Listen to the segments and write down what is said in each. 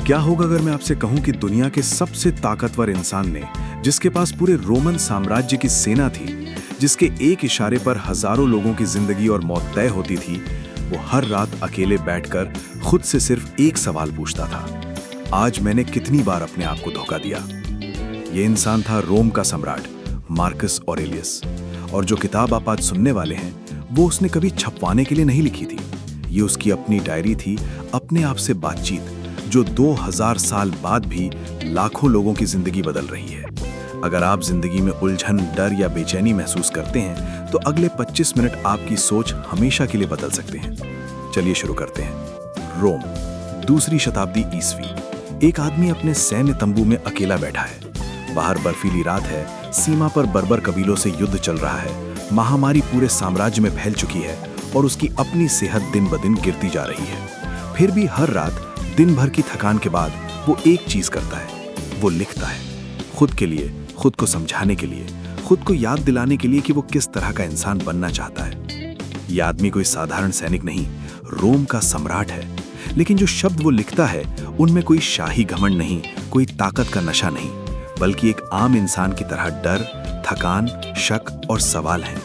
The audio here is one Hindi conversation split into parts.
क्या होगा अगर मैं आपसे कहूं कि दुनिया के सबसे ताकतवर इंसान ने, जिसके पास पूरे रोमन साम्राज्य की सेना थी, जिसके एक इशारे पर हजारों लोगों की जिंदगी और मौत तय होती थी, वो हर रात अकेले बैठकर खुद से सिर्फ एक सवाल पूछता था, आज मैंने कितनी बार अपने आप को धोखा दिया। ये इंसान था रोम का सम्राट मार्कस ऑरेलियस। और जो किताब आप आज सुनने वाले हैं, वो उसने कभी छपवाने के लिए नहीं लिखी थी। ये उसकी अपनी डायरी थी, अपने आप से बातचीत, जो 2000 साल बाद भी लाखों लोगों की जिंदगी बदल रही है। अगर आप जिंदगी में उलझन, डर या बेचैनी महसूस करते हैं, तो अगले 25 मिनट आपकी सोच हमेशा के लिए बदल सकते हैं। चलिए शुरू करते हैं। रोम, 2री शताब्दी ईस्वी। एक आदमी अपने सैन्य तंबू में अकेला बैठा है। बाहर बर्फीली रात है, सीमा पर बर्बर कबीलों से युद्ध चल रहा है, महामारी पूरे साम्राज्य में फैल चुकी है और उसकी अपनी सेहत दिन ब दिन गिरती जा रही है। फिर भी हर रात दिन भर की थकान के बाद वो एक चीज करता है, वो लिखता है। खुद के लिए, खुद को समझाने के लिए, खुद को याद दिलाने के लिए कि वो किस तरह का इंसान बनना चाहता है। ये आदमी कोई साधारण सैनिक नहीं, रोम का सम्राट है। लेकिन जो शब्द वो लिखता है, उनमें कोई शाही घमंड नहीं, कोई ताकत का नशा नहीं, बल्कि एक आम इंसान की तरह डर, थकान, शक और सवाल हैं।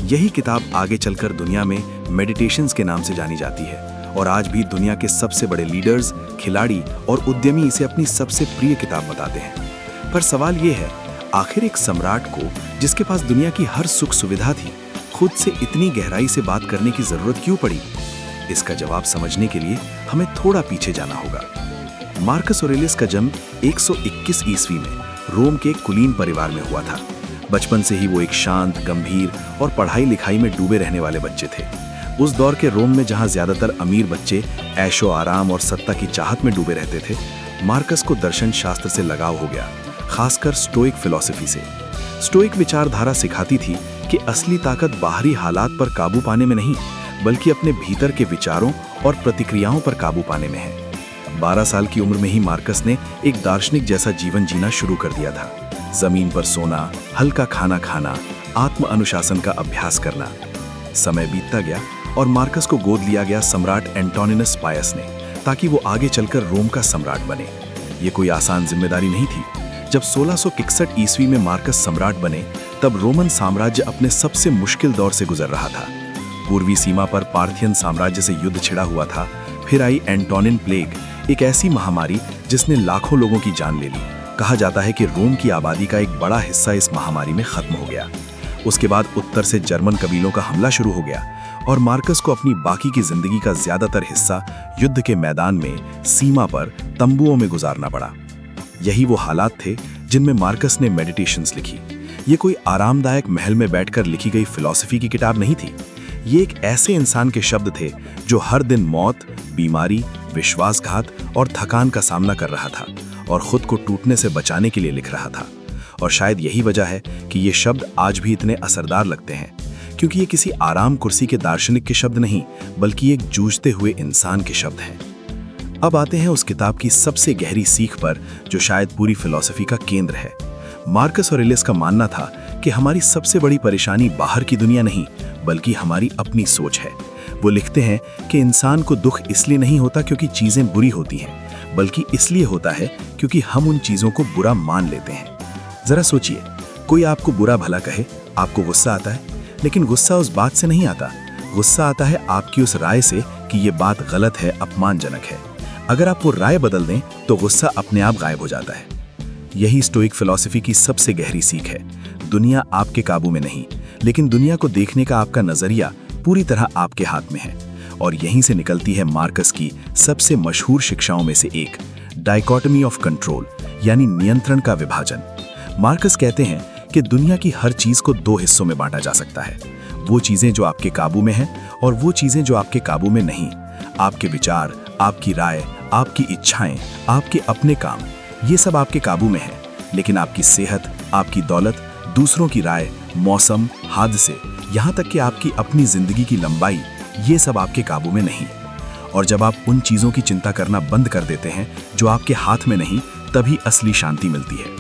यही किताब आगे चलकर दुनिया में मेडिटेशंस के नाम से जानी जाती है और आज भी दुनिया के सबसे बड़े लीडर्स, खिलाड़ी और उद्यमी इसे अपनी सबसे प्रिय किताब बताते हैं। पर सवाल ये है, आखिर एक सम्राट को, जिसके पास दुनिया की हर सुख सुविधा थी, खुद से इतनी गहराई से बात करने की जरूरत क्यों पड़ी? इसका जवाब समझने के लिए हमें थोड़ा पीछे जाना होगा। मार्कस ऑरेलियस का जन्म 121 ईस्वी में रोम के एक कुलीन परिवार में हुआ था। बचपन से ही वो एक शांत, गंभीर और पढ़ाई लिखाई में डूबे रहने वाले बच्चे थे। उस दौर के रोम में जहां ज्यादातर अमीर बच्चे ऐशो आराम और सत्ता की चाहत में डूबे रहते थे, मार्कस को दर्शन शास्त्र से लगाव हो गया, खासकर स्टोइक फिलॉसफी से। स्टोइक विचारधारा सिखाती थी कि असली ताकत बाहरी हालात पर काबू पाने में नहीं, बल्कि अपने भीतर के विचारों और प्रतिक्रियाओं पर काबू पाने में है। 12 साल की उम्र में ही मार्कस ने एक दार्शनिक जैसा जीवन जीना शुरू कर दिया था। जमीन पर सोना, हल्का खाना खाना, आत्म अनुशासन का अभ्यास करना। समय बीतता गया और मार्कस को गोद लिया गया सम्राट एंटोनिनस पायस ने, ताकि वो आगे चलकर रोम का सम्राट बने। ये कोई आसान जिम्मेदारी नहीं थी। जब 1661 ईस्वी में मार्कस सम्राट बने, तब रोमन साम्राज्य अपने सबसे मुश्किल दौर से गुजर रहा था। पूर्वी सीमा पर पार्थियन साम्राज्य से युद्ध छिड़ा हुआ था। फिर आई एंटोनिन प्लेग, एक ऐसी महामारी जिसने लाखों लोगों की जान ले ली। कहा जाता है कि रोम की आबादी का एक बड़ा हिस्सा इस महामारी में खत्म हो गया। उसके बाद उत्तर से जर्मन कबीलों का हमला शुरू हो गया और मार्कस को अपनी बाकी की जिंदगी का ज्यादातर हिस्सा युद्ध के मैदान में, सीमा पर, तंबुओं में गुजारना पड़ा। यही वो हालात थे जिनमें मार्कस ने मेडिटेशंस लिखी। ये कोई आरामदायक महल में बैठकर लिखी गई फिलॉसफी की किताब नहीं थी। ये एक ऐसे इंसान के शब्द थे जो हर दिन मौत, बीमारी, विश्वासघात और थकान का सामना कर रहा था और खुद को टूटने से बचाने के लिए लिख रहा था। और शायद यही वजह है कि ये शब्द आज भी इतने असरदार लगते हैं, क्योंकि ये किसी आराम कुर्सी के दार्शनिक के शब्द नहीं, बल्कि एक जूझते हुए इंसान के शब्द हैं। अब आते हैं उस किताब की सबसे गहरी सीख पर, जो शायद पूरी फिलॉसफी का केंद्र है। मार्कस ऑरेलियस का मानना था कि हमारी सबसे बड़ी परेशानी बाहर की दुनिया नहीं, बल्कि हमारी अपनी सोच है। वो लिखते हैं कि इंसान को दुख इसलिए नहीं होता क्योंकि चीजें बुरी होती हैं, बल्कि इसलिए होता है क्योंकि हम उन चीजों को बुरा मान लेते हैं। जरा सोचिए, कोई आपको बुरा भला कहे, आपको गुस्सा आता है, लेकिन गुस्सा उस बात से नहीं आता। गुस्सा आता है आपकी उस राय से कि ये बात गलत है, अपमानजनक है। अगर आप वो राय बदल दें, तो गुस्सा अपने आप गायब हो जाता है। यही स्टोइक फिलॉसफी की सबसे गहरी सीख है। दुनिया आपके काबू में नहीं, लेकिन दुनिया को देखने का आपका नजरिया पूरी तरह आपके हाथ में है। और यहीं से निकलती है मार्कस की सबसे मशहूर शिक्षाओं में से एक, डाइकोटमी ऑफ कंट्रोल, यानी नियंत्रण का विभाजन। मार्कस कहते हैं कि दुनिया की हर चीज को 2 हिस्सों में बांटा जा सकता है, वो चीजें जो आपके काबू में हैं और वो चीजें जो आपके काबू में नहीं। आपके विचार, आपकी राय, आपकी इच्छाएं, आपके अपने काम, ये सब आपके काबू में है। लेकिन आपकी सेहत, आपकी दौलत, दूसरों की राय, मौसम, हादसे, यहाँ तक कि आपकी अपनी जिंदगी की लंबाई, ये सब आपके काबू में नहीं। और जब आप उन चीजों की चिंता करना बंद कर देते हैं जो आपके हाथ में नहीं, तभी असली शांति मिलती है।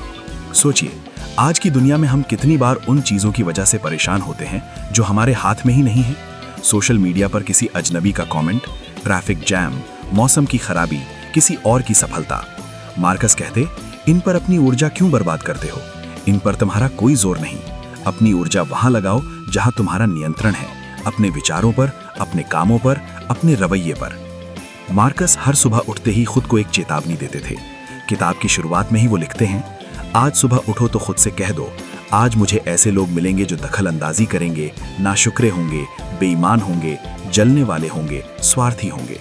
सोचिए, आज की दुनिया में हम कितनी बार उन चीजों की वजह से परेशान होते हैं जो हमारे हाथ में ही नहीं है। सोशल मीडिया पर किसी अजनबी का कमेंट, ट्रैफिक जैम, मौसम की खराबी किसी और की सफलता। मार्कस कहते, इन पर अपनी ऊर्जा क्यों बर्बाद करते हो? इन पर तुम्हारा कोई जोर नहीं। अपनी ऊर्जा वहां लगाओ जहां तुम्हारा नियंत्रण है, अपने विचारों पर, अपने कामों पर, अपने रवैये पर। मार्कस हर सुबह उठते ही खुद को एक चेतावनी देते थे। किताब की शुरुआत में ही वो लिखते हैं, आज सुबह उठो तो खुद से कह दो, आज मुझे ऐसे लोग मिलेंगे जो दखल अंदाजी करेंगे, नाशुक्रे होंगे, बेईमान होंगे, जलने वाले होंगे, स्वार्थी होंगे।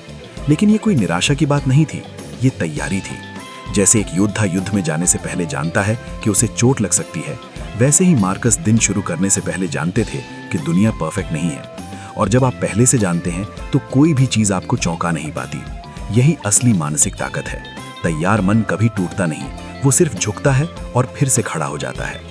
लेकिन ये कोई निराशा की बात नहीं थी, ये तैयारी थी। जैसे एक योद्धा युद्ध में जाने से पहले जानता है कि उसे चोट लग सकती है, वैसे ही मार्कस दिन शुरू करने से पहले जानते थे कि दुनिया परफेक्ट नहीं है। और जब आप पहले से जानते हैं तो कोई भी चीज आपको चौंका नहीं पाती। यही असली मानसिक ताकत है। तैयार मन कभी टूटता नहीं, वो सिर्फ झुकता है और फिर से खड़ा हो जाता है।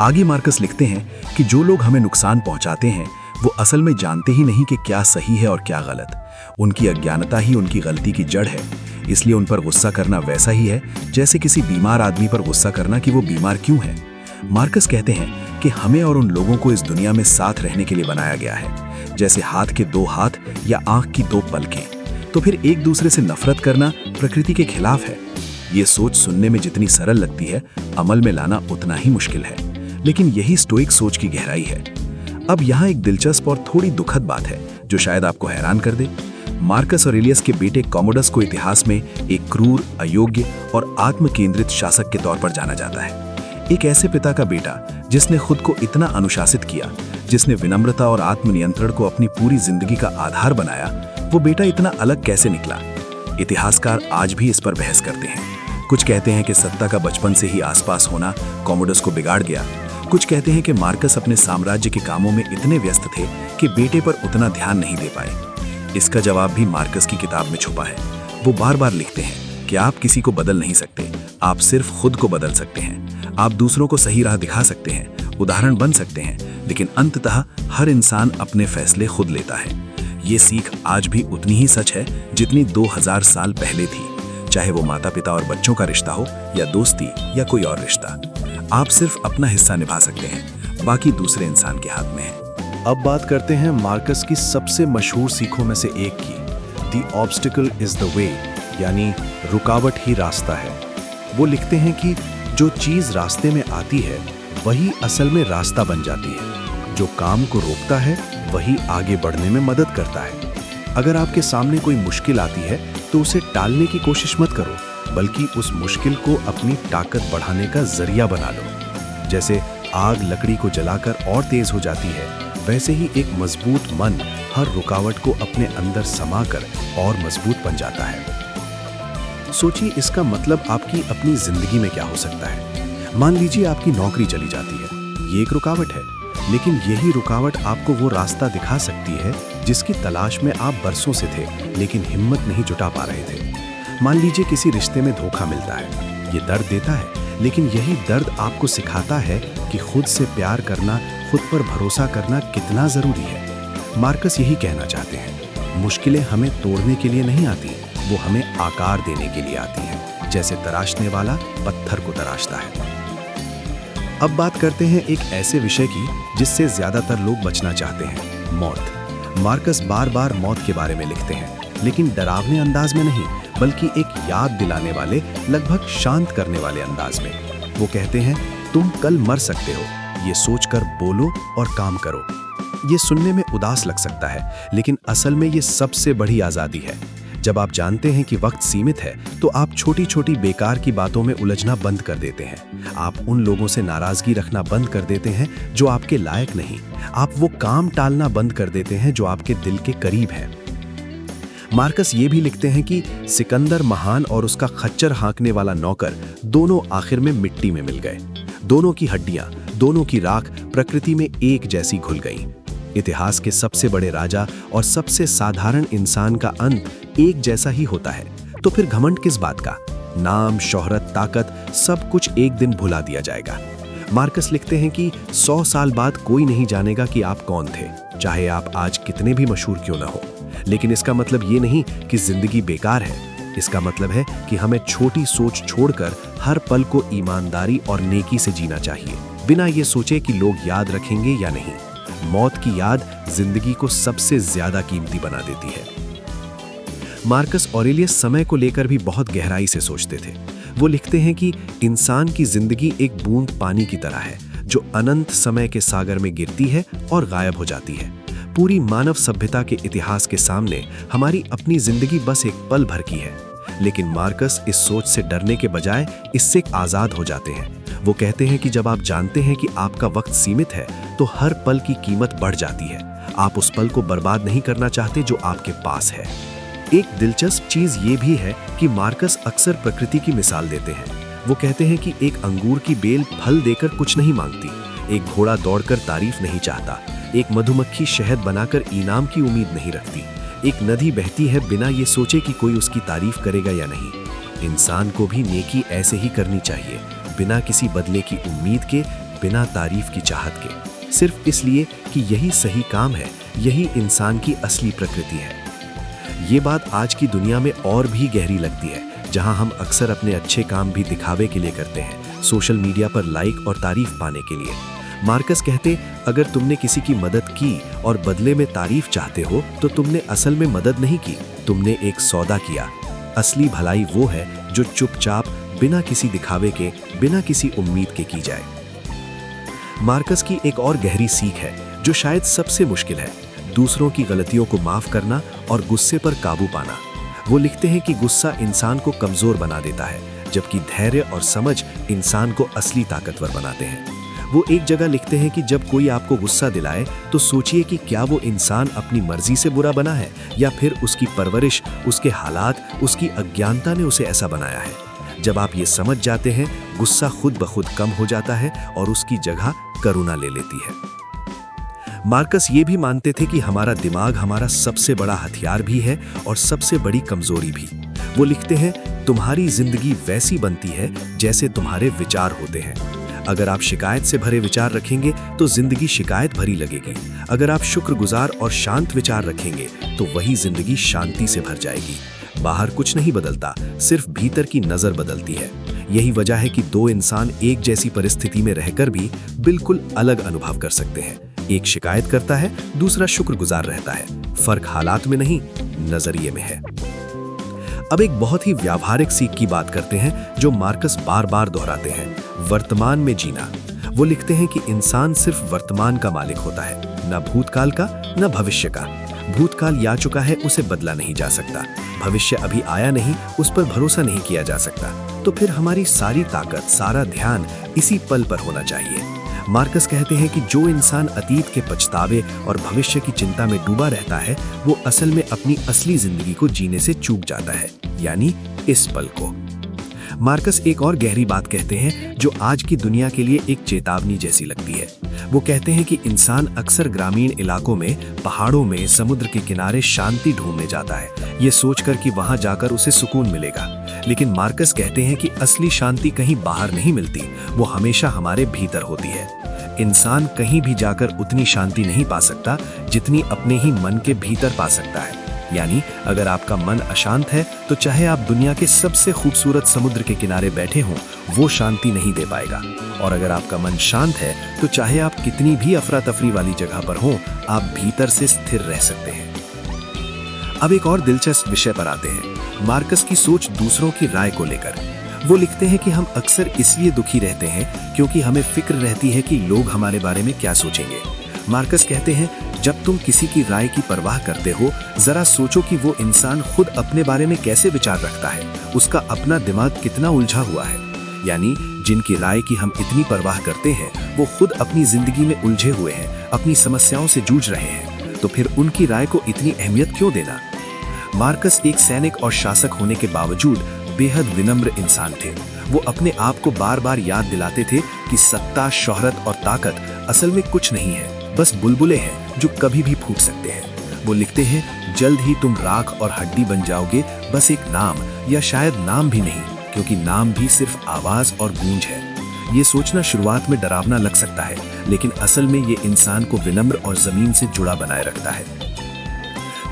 आगे मार्कस लिखते हैं कि जो लोग हमें नुकसान पहुंचाते हैं वो असल में जानते ही नहीं कि क्या सही है और क्या गलत। उनकी अज्ञानता ही उनकी गलती की जड़ है। इसलिए उन पर गुस्सा करना वैसा ही है जैसे किसी बीमार आदमी पर गुस्सा करना कि वो बीमार क्यों है। मार्कस कहते हैं कि हमें और उन लोगों को इस दुनिया में साथ रहने के लिए बनाया गया है, जैसे हाथ के दो हाथ या आंख की दो पलकें। तो फिर एक दूसरे से नफरत करना प्रकृति के खिलाफ है। ये सोच सुनने में जितनी सरल लगती है, अमल में लाना उतना ही मुश्किल है। लेकिन यही स्टोइक सोच की गहराई है। अब यहाँ एक दिलचस्प और थोड़ी दुखद बात है जो शायद आपको हैरान कर दे। मार्कस ऑरेलियस के बेटे कॉमोडस को इतिहास में एक क्रूर, अयोग्य और आत्म केंद्रित शासक के तौर पर जाना जाता है। एक ऐसे पिता का बेटा जिसने खुद को इतना अनुशासित किया, जिसने विनम्रता और आत्मनियंत्रण को अपनी पूरी जिंदगी का आधार बनाया, वो बेटा इतना अलग कैसे निकला? इतिहासकार आज भी इस पर बहस करते हैं। कुछ कहते हैं कि सत्ता का बचपन से ही आसपास होना कॉमोडस को बिगाड़ गया। कुछ कहते हैं कि मार्कस अपने साम्राज्य के कामों में इतने व्यस्त थे कि बेटे पर उतना ध्यान नहीं दे पाए। इसका जवाब भी मार्कस की किताब में छुपा है। वो बार बार लिखते हैं कि आप किसी को बदल नहीं सकते, आप सिर्फ खुद को बदल सकते हैं। आप दूसरों को सही राह दिखा सकते हैं, उदाहरण बन सकते हैं, लेकिन अंततः हर इंसान अपने फैसले खुद लेता है। ये सीख आज भी उतनी ही सच है जितनी 2000 साल पहले थी, चाहे वो माता पिता और बच्चों का रिश्ता हो या दोस्ती या कोई और रिश्ता। आप सिर्फ अपना हिस्सा निभा सकते हैं, बाकी दूसरे इंसान के हाथ में है। अब बात करते हैं मार्कस की सबसे मशहूर सीखों में से एक की, the obstacle is the way, यानी रुकावट ही रास्ता है। वो लिखते हैं कि जो चीज रास्ते में आती है वही असल में रास्ता बन जाती है। जो काम को रोकता है वही आगे बढ़ने में मदद करता है। अगर आपके सामने कोई मुश्किल आती है तो उसे टालने की कोशिश मत करो, बल्कि उस मुश्किल को अपनी ताकत बढ़ाने का जरिया बना लो। जैसे आग लकड़ी को जलाकर और तेज हो जाती है, वैसे ही एक मजबूत मन हर रुकावट को अपने अंदर समाकर और मजबूत बन जाता है। सोचिए, इसका मतलब आपकी अपनी जिंदगी में क्या हो सकता है। मान लीजिए आपकी नौकरी चली जाती है, ये एक रुकावट है, लेकिन यही रुकावट आपको वो रास्ता दिखा सकती है जिसकी तलाश में आप बरसों से थे, लेकिन हिम्मत नहीं जुटा पा रहे थे। मान लीजिए किसी रिश्ते में धोखा मिलता है, ये दर्द देता है, लेकिन यही दर्द आपको सिखाता है कि खुद से प्यार करना, खुद पर भरोसा करना कितना जरूरी है। मार्कस यही कहना चाहते हैं, मुश्किलें हमें तोड़ने के लिए नहीं आती, वो हमें आकार देने के लिए आती हैं, जैसे तराशने वाला पत्थर को तराशता है। अब बात करते हैं एक ऐसे विषय की जिससे ज्यादातर लोग बचना चाहते हैं, मौत। मार्कस बार बार मौत के बारे में लिखते हैं, लेकिन डरावने अंदाज में नहीं, बल्कि एक याद दिलाने वाले, लगभग शांत करने वाले अंदाज में। वो कहते हैं, तुम कल मर सकते हो, ये सोचकर बोलो और काम करो। ये सुनने में उदास लग सकता है, लेकिन असल में ये सबसे बड़ी आज़ादी है। जब आप जानते हैं कि वक्त सीमित है, तो आप छोटी छोटी बेकार की बातों में उलझना बंद कर देते हैं। आप उन लोगों से नाराजगी रखना बंद कर देते हैं जो आपके लायक नहीं। आप वो काम टालना बंद कर देते हैं जो आपके दिल के करीब है। मार्कस ये भी लिखते हैं कि सिकंदर महान और उसका खच्चर हाँकने वाला नौकर दोनों आखिर में मिट्टी में मिल गए। दोनों की हड्डियां, दोनों की राख प्रकृति में एक जैसी घुल गईं। इतिहास के सबसे बड़े राजा और सबसे साधारण इंसान का अंत एक जैसा ही होता है। तो फिर घमंड किस बात का? नाम, शोहरत, ताकत, सब कुछ एक दिन भुला दिया जाएगा। मार्कस लिखते हैं कि 100 साल बाद कोई नहीं जानेगा कि आप कौन थे, चाहे आप आज कितने भी मशहूर क्यों ना हो। लेकिन इसका मतलब ये नहीं कि जिंदगी बेकार है। इसका मतलब है कि हमें छोटी सोच छोड़कर हर पल को ईमानदारी और नेकी से जीना चाहिए, बिना ये सोचे कि लोग याद रखेंगे या नहीं। मौत की याद जिंदगी को सबसे ज्यादा कीमती बना देती है। मार्कस ऑरेलियस समय को लेकर भी बहुत गहराई से सोचते थे। वो लिखते हैं कि इंसान की जिंदगी एक बूंद पानी की तरह है जो अनंत समय के सागर में गिरती है और गायब हो जाती है। पूरी मानव सभ्यता के इतिहास के सामने हमारी अपनी जिंदगी बस एक पल भर की है। लेकिन मार्कस इस सोच से डरने के बजाय इससे आज़ाद हो जाते हैं। वो कहते हैं कि जब आप जानते हैं कि आपका वक्त सीमित है तो हर पल की कीमत बढ़ जाती है। आप उस पल को बर्बाद नहीं करना चाहते जो आपके पास है। एक दिलचस्प चीज ये भी है कि मार्कस अक्सर प्रकृति की मिसाल देते हैं। वो कहते हैं कि एक अंगूर की बेल फल देकर कुछ नहीं मांगती, एक घोड़ा दौड़कर तारीफ नहीं चाहता, एक मधुमक्खी शहद बनाकर इनाम की उम्मीद नहीं रखती, एक नदी बहती है बिना ये सोचे कि कोई उसकी तारीफ करेगा या नहीं। इंसान को भी नेकी ऐसे ही करनी चाहिए, बिना किसी बदले की उम्मीद के, बिना तारीफ की चाहत के, सिर्फ इसलिए कि यही सही काम है, यही इंसान की असली प्रकृति है। ये बात आज की दुनिया में और भी गहरी लगती है, जहां हम अक्सर अपने अच्छे काम भी दिखावे के लिए करते हैं, सोशल मीडिया पर लाइक और तारीफ पाने के लिए। मार्कस कहते, अगर तुमने किसी की मदद की और बदले में तारीफ चाहते हो तो तुमने असल में मदद नहीं की, तुमने एक सौदा किया। असली भलाई वो है जो चुपचाप, बिना किसी दिखावे के, बिना किसी उम्मीद के की जाए। मार्कस की एक और गहरी सीख है जो शायद सबसे मुश्किल है, दूसरों की गलतियों को माफ करना और गुस्से पर काबू पाना। वो लिखते हैं कि गुस्सा इंसान को कमजोर बना देता है, जबकि धैर्य और समझ इंसान को असली ताकतवर बनाते हैं। वो एक जगह लिखते हैं कि जब कोई आपको गुस्सा दिलाए तो सोचिए कि क्या वो इंसान अपनी मर्जी से बुरा बना है या फिर उसकी परवरिश, उसके हालात, उसकी अज्ञानता ने उसे ऐसा बनाया है। जब आप ये समझ जाते हैं, गुस्सा खुद ब खुद कम हो जाता है और उसकी जगह करुणा ले लेती है। मार्कस ये भी मानते थे कि हमारा दिमाग हमारा सबसे बड़ा हथियार भी है और सबसे बड़ी कमजोरी भी। वो लिखते हैं, तुम्हारी जिंदगी वैसी बनती है जैसे तुम्हारे विचार होते हैं। अगर आप शिकायत से भरे विचार रखेंगे तो जिंदगी शिकायत भरी लगेगी। अगर आप शुक्रगुजार और शांत विचार रखेंगे तो वही जिंदगी शांति से भर जाएगी। बाहर कुछ नहीं बदलता, सिर्फ भीतर की नजर बदलती है। यही वजह है कि दो इंसान एक जैसी परिस्थिति में रहकर भी बिल्कुल अलग अनुभव कर सकते हैं। एक शिकायत करता है, दूसरा शुक्रगुजार रहता है। फर्क हालात में नहीं, नजरिए में है। अब एक बहुत ही व्यावहारिक सीख की बात करते हैं जो मार्कस बार बार दोहराते हैं, वर्तमान में जीना। वो लिखते हैं कि इंसान सिर्फ वर्तमान का मालिक होता है, न भूतकाल का, न भविष्य का। भूतकाल या चुका है, उसे बदला नहीं जा सकता। भविष्य अभी आया नहीं, उस पर भरोसा नहीं किया जा सकता। तो फिर हमारी सारी ताकत, सारा ध्यान इसी पल पर होना चाहिए। मार्कस कहते हैं कि जो इंसान अतीत के पछतावे और भविष्य की चिंता में डूबा रहता है, वो असल में अपनी असली जिंदगी को जीने से चूक जाता है, यानी इस पल को। मार्कस एक और गहरी बात कहते हैं जो आज की दुनिया के लिए एक चेतावनी जैसी लगती है। वो कहते हैं कि इंसान अक्सर ग्रामीण इलाकों में, पहाड़ों में, समुद्र के किनारे शांति ढूंढने जाता है, ये सोचकर कि वहां जाकर उसे सुकून मिलेगा। लेकिन मार्कस कहते हैं कि असली शांति कहीं बाहर नहीं मिलती, वो हमेशा हमारे भीतर होती है। इंसान कहीं भी जाकर उतनी शांति नहीं पा सकता जितनी अपने ही मन के भीतर पा सकता है। यानी अगर आपका मन अशांत है तो चाहे आप दुनिया के सबसे खूबसूरत समुद्र के किनारे बैठे हों, वो शांति नहीं दे पाएगा। और अगर आपका मन शांत है तो चाहे आप कितनी भी अफरा तफरी वाली जगह पर हों, आप भीतर से स्थिर रह सकते हैं। अब एक और दिलचस्प विषय पर आते हैं, मार्कस की सोच दूसरों की राय को लेकर। वो लिखते हैं कि हम अक्सर इसलिए दुखी रहते हैं क्योंकि हमें फिक्र रहती है कि लोग हमारे बारे में क्या सोचेंगे। मार्कस कहते हैं, जब तुम किसी की राय की परवाह करते हो, जरा सोचो कि वो इंसान खुद अपने बारे में कैसे विचार रखता है, उसका अपना दिमाग कितना उलझा हुआ है। यानी जिनकी राय की हम इतनी परवाह करते हैं, वो खुद अपनी जिंदगी में उलझे हुए हैं, अपनी समस्याओं से जूझ रहे हैं, तो फिर उनकी राय को इतनी अहमियत क्यों देना। मार्कस एक सैनिक और शासक होने के बावजूद बेहद विनम्र इंसान थे। वो अपने आप को बार बार याद दिलाते थे कि सत्ता, शोहरत और ताकत असल में कुछ नहीं है, बस बुलबुले हैं जो कभी भी फूट सकते हैं। वो लिखते हैं, जल्द ही तुम राख और हड्डी बन जाओगे, बस एक नाम, या शायद नाम भी नहीं, क्योंकि नाम भी सिर्फ आवाज और गूंज है। ये सोचना शुरुआत में डरावना लग सकता है, लेकिन असल में ये इंसान को विनम्र और जमीन से जुड़ा बनाए रखता है।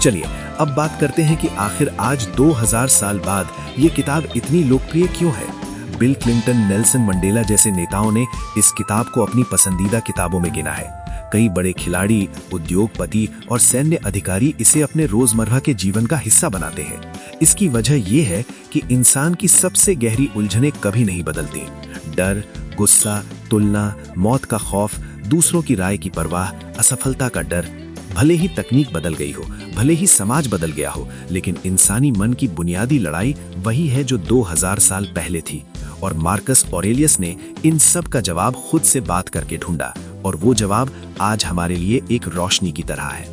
चलिए अब बात करते हैं कि आखिर आज 2000 साल बाद ये किताब इतनी लोकप्रिय क्यों है। बिल क्लिंटन, नेल्सन मंडेला जैसे नेताओं ने इस किताब को अपनी पसंदीदा किताबों में गिना है। कई बड़े खिलाड़ी, उद्योगपति और सैन्य अधिकारी इसे अपने रोजमर्रा के जीवन का हिस्सा बनाते हैं। इसकी वजह यह है कि इंसान की सबसे गहरी उलझनें कभी नहीं बदलती। डर, गुस्सा, तुलना, मौत का खौफ, दूसरों की राय की परवाह, असफलता का डर। भले ही तकनीक बदल गई हो, भले ही समाज बदल गया हो, लेकिन इंसानी मन की बुनियादी लड़ाई वही है जो 2000 साल पहले थी। और मार्कस ऑरेलियस ने इन सब का जवाब खुद से बात करके ढूंढा, और वो जवाब आज हमारे लिए एक रोशनी की तरह है।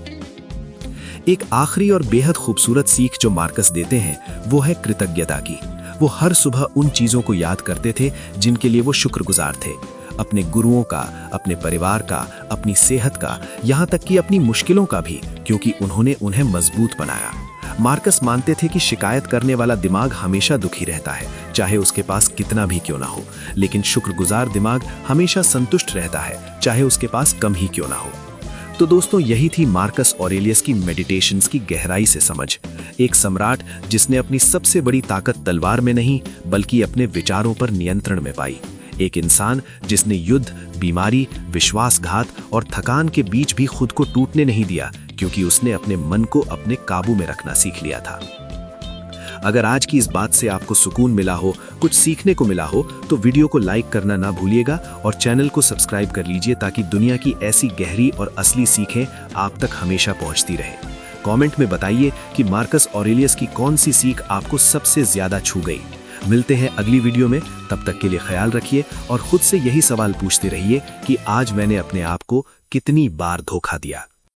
एक आखिरी और बेहद खूबसूरत सीख जो मार्कस देते हैं वो है कृतज्ञता की। वो हर सुबह उन चीजों को याद करते थे जिनके लिए वो शुक्रगुजार थे, अपने गुरुओं का, अपने परिवार का, अपनी सेहत का, यहाँ तक कि अपनी मुश्किलों का भी, क्योंकि उन्होंने उन्हें मजबूत बनाया। मार्कस मानते थे कि शिकायत करने वाला दिमाग हमेशा दुखी रहता है, चाहे उसके पास कितना भी क्यों ना हो, लेकिन शुक्रगुजार दिमाग हमेशा संतुष्ट रहता है, चाहे उसके पास कम ही क्यों ना हो। तो दोस्तों, यही थी मार्कस ऑरेलियस की मेडिटेशंस की गहराई से समझ। एक सम्राट जिसने अपनी सबसे बड़ी ताकत तलवार में नहीं बल्कि अपने विचारों पर नियंत्रण में पाई। एक इंसान जिसने युद्ध, बीमारी, विश्वासघात और थकान के बीच भी खुद को टूटने नहीं दिया, क्योंकि उसने अपने मन को अपने काबू में रखना सीख लिया था। अगर आज की इस बात से आपको सुकून मिला हो, कुछ सीखने को मिला हो, तो वीडियो को लाइक करना ना भूलिएगा और चैनल को सब्सक्राइब कर लीजिए ताकि दुनिया की ऐसी गहरी और असली सीखें आप तक हमेशा पहुंचती रहे। कमेंट में बताइए कि मार्कस ऑरेलियस की कौन सी सीख आपको सबसे ज्यादा छू गई। मिलते हैं अगली वीडियो में, तब तक के लिए ख्याल रखिए और खुद से यही सवाल पूछते रहिए कि आज मैंने अपने आप को कितनी बार धोखा दिया।